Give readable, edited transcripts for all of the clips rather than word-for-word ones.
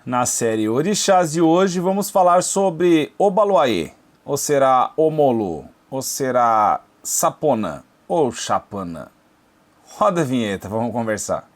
Na série Orixás de hoje vamos falar sobre Obaloaiê, ou será Omolu, ou será Sapona, ou Chapana. Roda a vinheta, vamos conversar.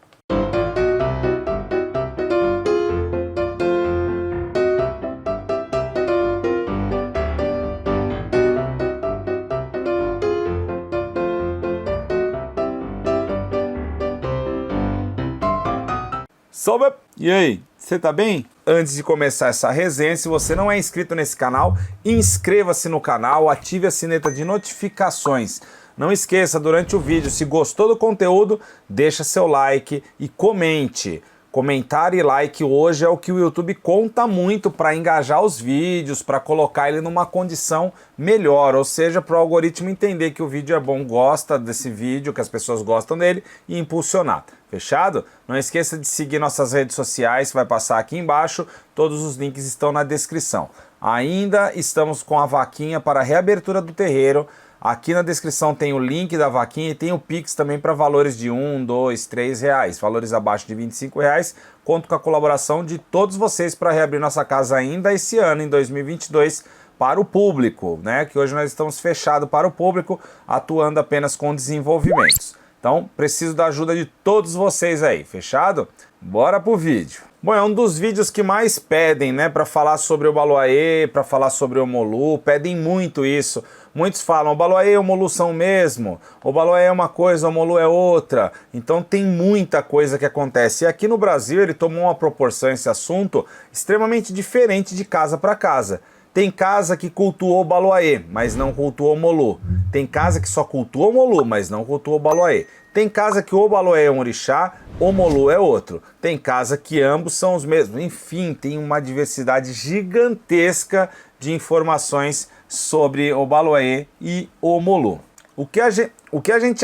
Salve! E aí, você tá bem? Antes de começar essa resenha, se você não é inscrito nesse canal, inscreva-se no canal, ative a sineta de notificações. Não esqueça, durante o vídeo, se gostou do conteúdo, deixa seu like e comente. Comentário e like hoje é o que o YouTube conta muito para engajar os vídeos, para colocar ele numa condição melhor, ou seja, para o algoritmo entender que o vídeo é bom, gosta desse vídeo, que as pessoas gostam dele e impulsionar. Fechado? Não esqueça de seguir nossas redes sociais, vai passar aqui embaixo, todos os links estão na descrição. Ainda estamos com a vaquinha para a reabertura do terreiro. Aqui na descrição tem o link da vaquinha e tem o Pix também para valores de R$1, R$2, R$3, valores abaixo de R$25. Conto com a colaboração de todos vocês para reabrir nossa casa ainda esse ano, em 2022, para o público, né? Que hoje nós estamos fechados para o público, atuando apenas com desenvolvimentos. Então, preciso da ajuda de todos vocês aí, fechado? Bora pro vídeo. Bom, é um dos vídeos que mais pedem, né, para falar sobre o Obaloaiê, para falar sobre o Omolu, pedem muito isso. Muitos falam, o Obaloaiê e o Omolu são o mesmo, o Obaloaiê é uma coisa, o Omolu é outra. Então tem muita coisa que acontece. E aqui no Brasil ele tomou uma proporção, esse assunto, extremamente diferente de casa para casa. Tem casa que cultua o Obaloaiê, mas não cultua o Omolu. Tem casa que só cultua o Omolu, mas não cultua o Obaloaiê. Tem casa que o Obaloaiê é um orixá, o Omolu é outro. Tem casa que ambos são os mesmos. Enfim, tem uma diversidade gigantesca de informações sobre o Obaloaiê e o Omolu. O que a gente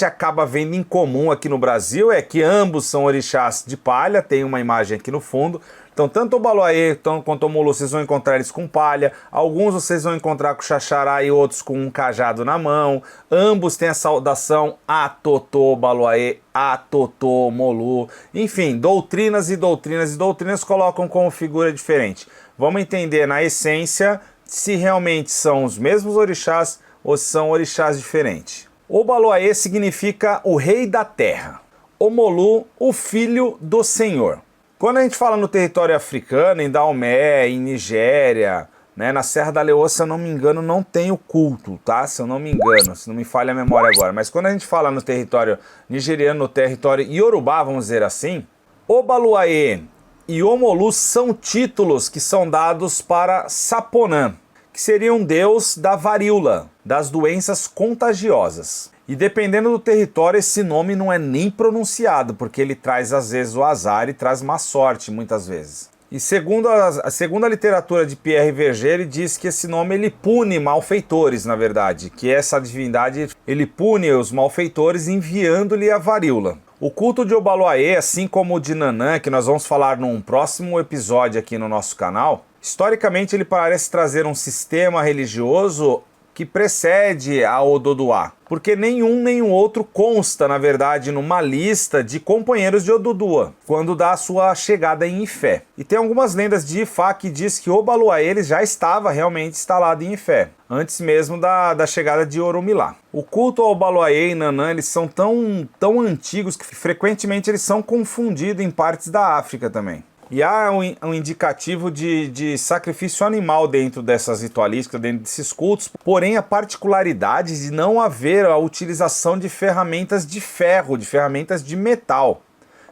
acaba vendo em comum aqui no Brasil é que ambos são orixás de palha, tem uma imagem aqui no fundo. Então, tanto o Obaloaiê quanto o Omolu, vocês vão encontrar eles com palha. Alguns vocês vão encontrar com xaxará e outros com um cajado na mão. Ambos têm a saudação Atotô Obaloaiê, Atotô Omolu. Enfim, doutrinas e doutrinas e doutrinas colocam como figura diferente. Vamos entender na essência se realmente são os mesmos orixás ou se são orixás diferentes. Obaloaiê significa o rei da terra. Omolu, o filho do Senhor. Quando a gente fala no território africano, em Daomé, em Nigéria, né, na Serra da Leoa, se eu não me engano, não tem o culto, tá? Se eu não me engano, se não me falha a memória agora. Mas quando a gente fala no território nigeriano, no território iorubá, vamos dizer assim, Obaloaiê e Omolu são títulos que são dados para Saponã, que seria um deus da varíola, das doenças contagiosas. E dependendo do território, esse nome não é nem pronunciado, porque ele traz às vezes o azar e traz má sorte muitas vezes. E segundo a literatura de Pierre Verger, ele diz que esse nome ele pune malfeitores, na verdade, que essa divindade ele pune os malfeitores enviando-lhe a varíola. O culto de Obaloaiê, assim como o de Nanã, que nós vamos falar num próximo episódio aqui no nosso canal, historicamente ele parece trazer um sistema religioso que precede a Ododuá, porque nenhum nem o outro consta, na verdade, numa lista de companheiros de Odudua, quando dá a sua chegada em Ifé. E tem algumas lendas de Ifá que diz que Obaloaiê ele já estava realmente instalado em Ifé, antes mesmo da chegada de Orumilá. O culto ao Obaloaiê e Nanã, eles são tão antigos que frequentemente eles são confundidos em partes da África também. E há um indicativo de sacrifício animal dentro dessas ritualísticas, dentro desses cultos, porém a particularidade de não haver a utilização de ferramentas de ferro, de ferramentas de metal.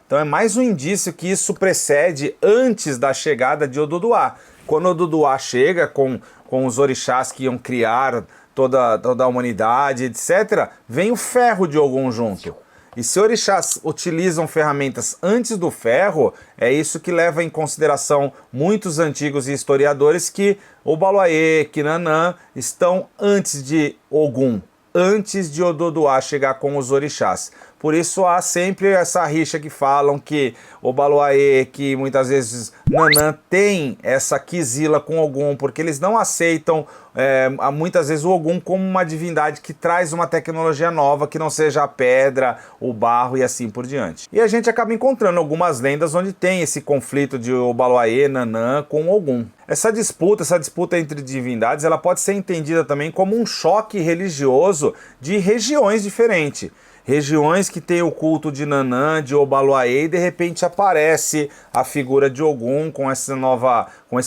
Então é mais um indício que isso precede antes da chegada de Ododuá. Quando Ododuá chega com os orixás que iam criar toda a humanidade, etc., vem o ferro de Ogum junto. E se orixás utilizam ferramentas antes do ferro, é isso que leva em consideração muitos antigos historiadores que Obaloaiê, que Nanã estão antes de Ogum, antes de Ododuá chegar com os orixás. Por isso há sempre essa rixa que falam que Obaloaê, que muitas vezes Nanã tem essa quizila com Ogum, porque eles não aceitam muitas vezes o Ogum como uma divindade que traz uma tecnologia nova, que não seja a pedra, o barro e assim por diante. E a gente acaba encontrando algumas lendas onde tem esse conflito de Obaloaê, Nanã com Ogum. Essa disputa entre divindades, ela pode ser entendida também como um choque religioso de regiões diferentes. Regiões que tem o culto de Nanã, de Obaloaê, e de repente aparece a figura de Ogum com esse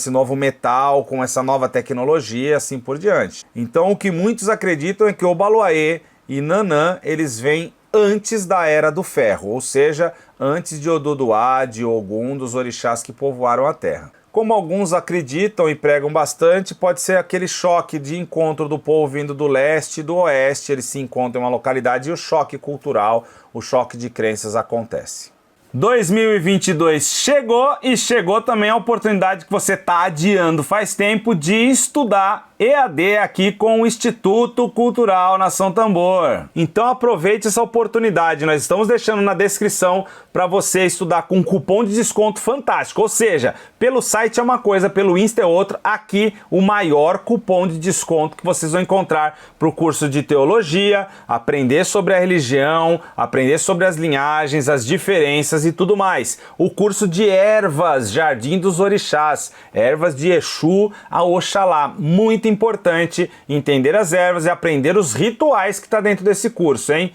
novo metal, com essa nova tecnologia, assim por diante. Então o que muitos acreditam é que Obaloaê e Nanã, eles vêm antes da Era do Ferro, ou seja, antes de Oduduá, de Ogum, dos orixás que povoaram a Terra. Como alguns acreditam e pregam bastante, pode ser aquele choque de encontro do povo vindo do leste e do oeste, eles se encontram em uma localidade e o choque cultural, o choque de crenças acontece. 2022 chegou e chegou também a oportunidade que você está adiando faz tempo de estudar EAD aqui com o Instituto Cultural Nação Tambor. Então aproveite essa oportunidade, nós estamos deixando na descrição para você estudar com um cupom de desconto fantástico, ou seja, pelo site é uma coisa, pelo Insta é outra, aqui o maior cupom de desconto que vocês vão encontrar para o curso de teologia, aprender sobre a religião, aprender sobre as linhagens, as diferenças e tudo mais. O curso de ervas, Jardim dos Orixás, ervas de Exu a Oxalá, muito importante entender as ervas e aprender os rituais que está dentro desse curso, hein?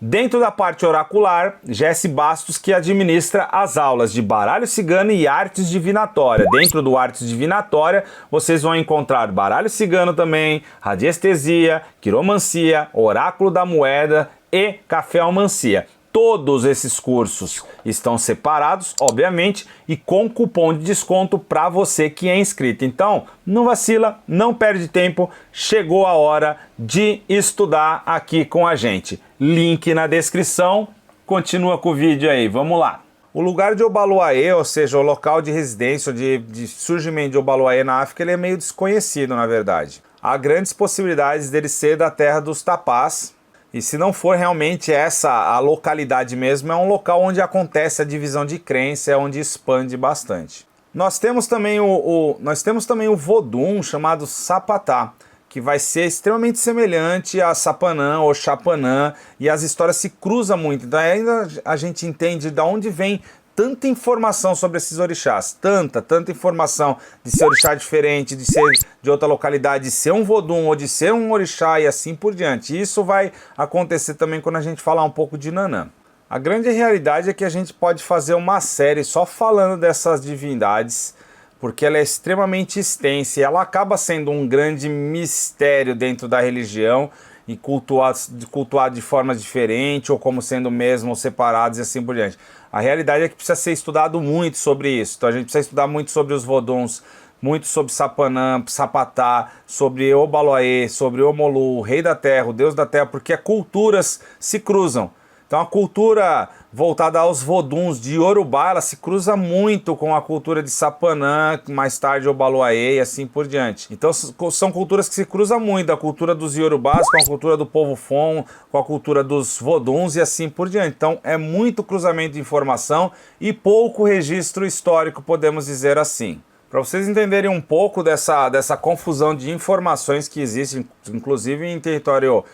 Dentro da parte oracular, Jesse Bastos que administra as aulas de baralho cigano e artes divinatória. Dentro do artes divinatória, vocês vão encontrar baralho cigano também, radiestesia, quiromancia, oráculo da moeda e café-almancia. Todos esses cursos estão separados, obviamente, e com cupom de desconto para você que é inscrito. Então, não vacila, não perde tempo, chegou a hora de estudar aqui com a gente. Link na descrição, continua com o vídeo aí, vamos lá. O lugar de Obaloaê, ou seja, o local de residência, de surgimento de Obaloaê na África, ele é meio desconhecido, na verdade. Há grandes possibilidades dele ser da terra dos Tapás, e se não for realmente essa a localidade mesmo, é um local onde acontece a divisão de crença, é onde expande bastante. Nós temos também o Vodum, chamado Sapatá, que vai ser extremamente semelhante a Sapanã ou Chapanã, e as histórias se cruzam muito. Então ainda a gente entende de onde vem tanta informação sobre esses orixás, tanta informação de ser orixá diferente, de ser de outra localidade, de ser um Vodum ou de ser um orixá e assim por diante. Isso vai acontecer também quando a gente falar um pouco de Nanã. A grande realidade é que a gente pode fazer uma série só falando dessas divindades, porque ela é extremamente extensa e ela acaba sendo um grande mistério dentro da religião e cultuado de formas diferentes ou como sendo mesmo separados e assim por diante. A realidade é que precisa ser estudado muito sobre isso. Então a gente precisa estudar muito sobre os Voduns, muito sobre Sapanã, Sapatá, sobre Obaloaê, sobre Omolu, o Rei da Terra, o Deus da Terra, porque as culturas se cruzam. Então a cultura voltada aos Voduns de Yorubá, ela se cruza muito com a cultura de Sapanã, mais tarde Obaloaê e assim por diante. Então são culturas que se cruzam muito, a cultura dos Yorubás com a cultura do povo Fon, com a cultura dos Voduns e assim por diante. Então é muito cruzamento de informação e pouco registro histórico, podemos dizer assim. Para vocês entenderem um pouco dessa confusão de informações que existe, inclusive em território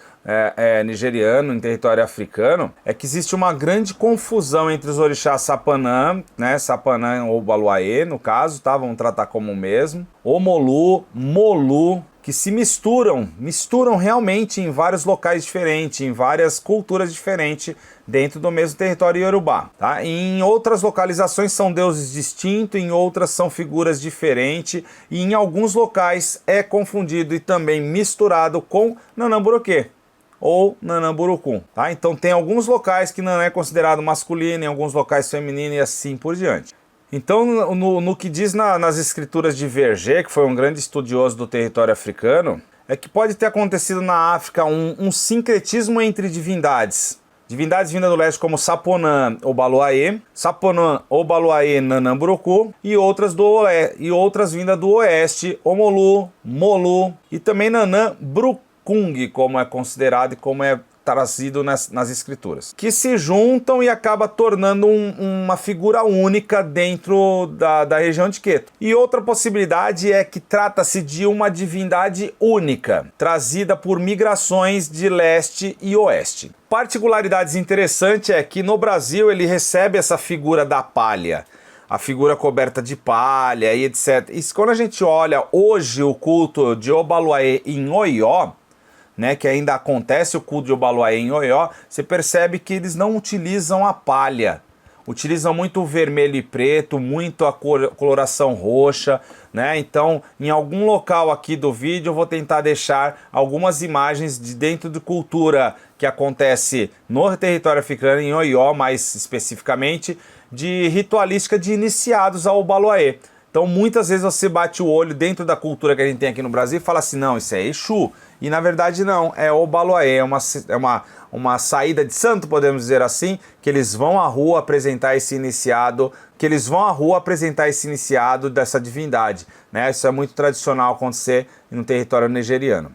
nigeriano, em território africano, é que existe uma grande confusão entre os orixás Sapanã, né, Sapanã ou Obaloaê, no caso, tá? Vamos tratar como o mesmo, Omolu, Molu, que se misturam realmente em vários locais diferentes, em várias culturas diferentes dentro do mesmo território iorubá. Tá? Em outras localizações são deuses distintos, em outras são figuras diferentes, e em alguns locais é confundido e também misturado com Nanamburuquê ou Nanamburucum. Tá? Então tem alguns locais que não é considerado masculino, em alguns locais feminino e assim por diante. Então, no que diz nas escrituras de Verger, que foi um grande estudioso do território africano, é que pode ter acontecido na África um sincretismo entre divindades. Divindades vindas do leste como Saponã, Obaloaê, Saponã, Obaloaê, Nanamburucu, e outras vindas do oeste, Omolu, Molu, e também Nanambrucung, como é considerado e como é trazido nas escrituras, que se juntam e acaba tornando uma figura única dentro da região de Queto. E outra possibilidade é que trata-se de uma divindade única, trazida por migrações de leste e oeste. Particularidades interessantes é que no Brasil ele recebe essa figura da palha, a figura coberta de palha e etc. E quando a gente olha hoje o culto de Obaluayê em Oió, né, que ainda acontece o culto de Obaluayê em Oió, você percebe que eles não utilizam a palha. Utilizam muito o vermelho e preto, muito a coloração roxa, né? Então, em algum local aqui do vídeo eu vou tentar deixar algumas imagens de dentro de cultura que acontece no território africano, em Oió mais especificamente, de ritualística de iniciados ao Obaluayê. Então, muitas vezes você bate o olho dentro da cultura que a gente tem aqui no Brasil e fala assim, não, isso é Exu. E na verdade não, é Obaluayê, é uma saída de santo, podemos dizer assim, que eles vão à rua apresentar esse iniciado, dessa divindade, né? Isso é muito tradicional acontecer no território nigeriano.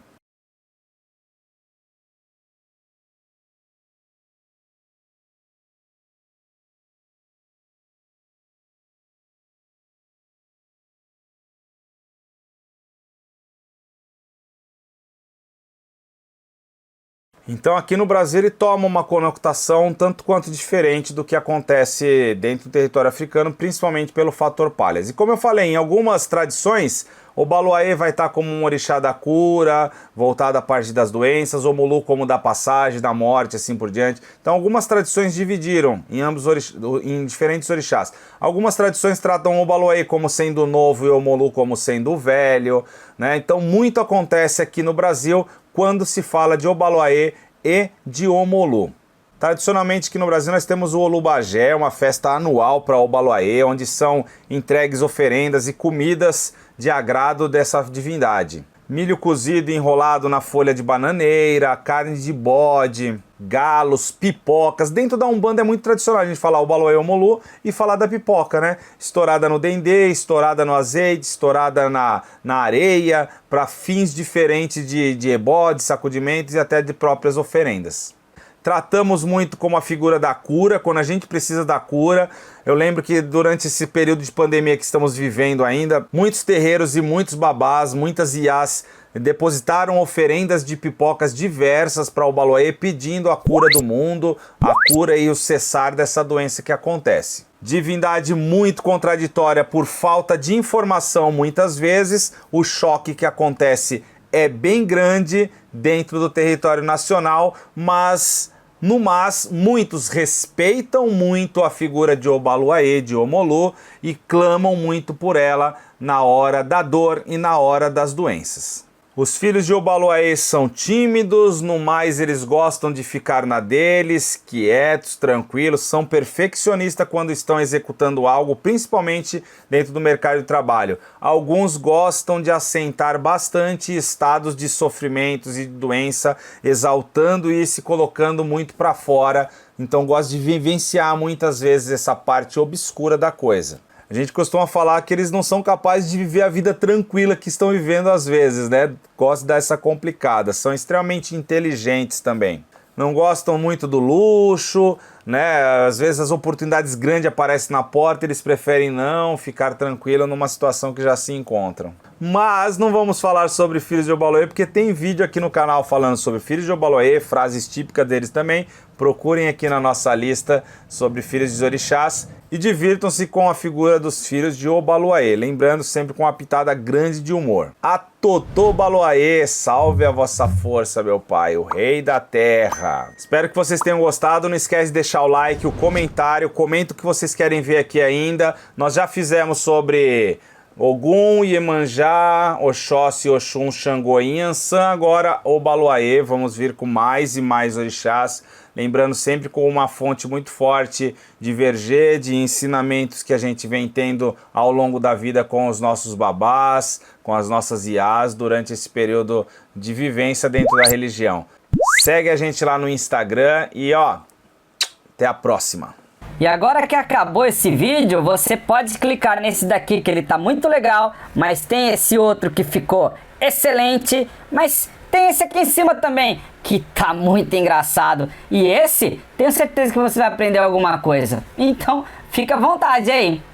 Então aqui no Brasil ele toma uma conotação tanto quanto diferente do que acontece dentro do território africano, principalmente pelo fator palhas. E como eu falei, em algumas tradições, o Obaluayê vai estar como um orixá da cura, voltado à parte das doenças, o Omulu como da passagem, da morte, assim por diante. Então algumas tradições dividiram em diferentes orixás. Algumas tradições tratam o Obaluayê como sendo novo e o Omulu como sendo velho, né? Então muito acontece aqui no Brasil quando se fala de Obaluayê e de Omulu. Tradicionalmente aqui no Brasil nós temos o Olubagé, uma festa anual para Obaluayê, onde são entregues oferendas e comidas de agrado dessa divindade. Milho cozido e enrolado na folha de bananeira, carne de bode, galos, pipocas. Dentro da Umbanda é muito tradicional a gente falar Obaluayê e Omulu e falar da pipoca, né? Estourada no dendê, estourada no azeite, estourada na areia, para fins diferentes de ebó, de sacudimentos e até de próprias oferendas. Tratamos muito como a figura da cura, quando a gente precisa da cura. Eu lembro que durante esse período de pandemia que estamos vivendo ainda, muitos terreiros e muitos babás, muitas iás depositaram oferendas de pipocas diversas para o Obaluayê pedindo a cura do mundo, a cura e o cessar dessa doença que acontece. Divindade muito contraditória por falta de informação muitas vezes, o choque que acontece é bem grande dentro do território nacional, mas muitos respeitam muito a figura de Obaluayê, de Omulu, e clamam muito por ela na hora da dor e na hora das doenças. Os filhos de Obaluayê são tímidos, no mais eles gostam de ficar na deles, quietos, tranquilos, são perfeccionistas quando estão executando algo, principalmente dentro do mercado de trabalho. Alguns gostam de assentar bastante estados de sofrimentos e de doença, exaltando isso e colocando muito para fora, então gostam de vivenciar muitas vezes essa parte obscura da coisa. A gente costuma falar que eles não são capazes de viver a vida tranquila que estão vivendo às vezes, né? Gostam dessa complicada, são extremamente inteligentes também. Não gostam muito do luxo, né? Às vezes as oportunidades grandes aparecem na porta, eles preferem não ficar tranquilo numa situação que já se encontram. Mas não vamos falar sobre filhos de Obaluayê, porque tem vídeo aqui no canal falando sobre filhos de Obaluayê, frases típicas deles também. Procurem aqui na nossa lista sobre filhos de orixás e divirtam-se com a figura dos filhos de Obaluayê, lembrando sempre com uma pitada grande de humor. A Totô Obaluayê, salve a vossa força, meu pai, o rei da terra. Espero que vocês tenham gostado, não esquece de deixar o like, o comentário, comenta o que vocês querem ver aqui ainda. Nós já fizemos sobre Ogum, Iemanjá, Oxóssi, Oxum, Xangô e Inhansã, agora Obaluayê, vamos vir com mais e mais orixás, lembrando sempre com uma fonte muito forte de vergê, de ensinamentos que a gente vem tendo ao longo da vida com os nossos babás, com as nossas iás, durante esse período de vivência dentro da religião. Segue a gente lá no Instagram e ó, até a próxima! E agora que acabou esse vídeo, você pode clicar nesse daqui que ele tá muito legal, mas tem esse outro que ficou excelente, mas tem esse aqui em cima também, que tá muito engraçado. E esse, tenho certeza que você vai aprender alguma coisa. Então, fica à vontade aí.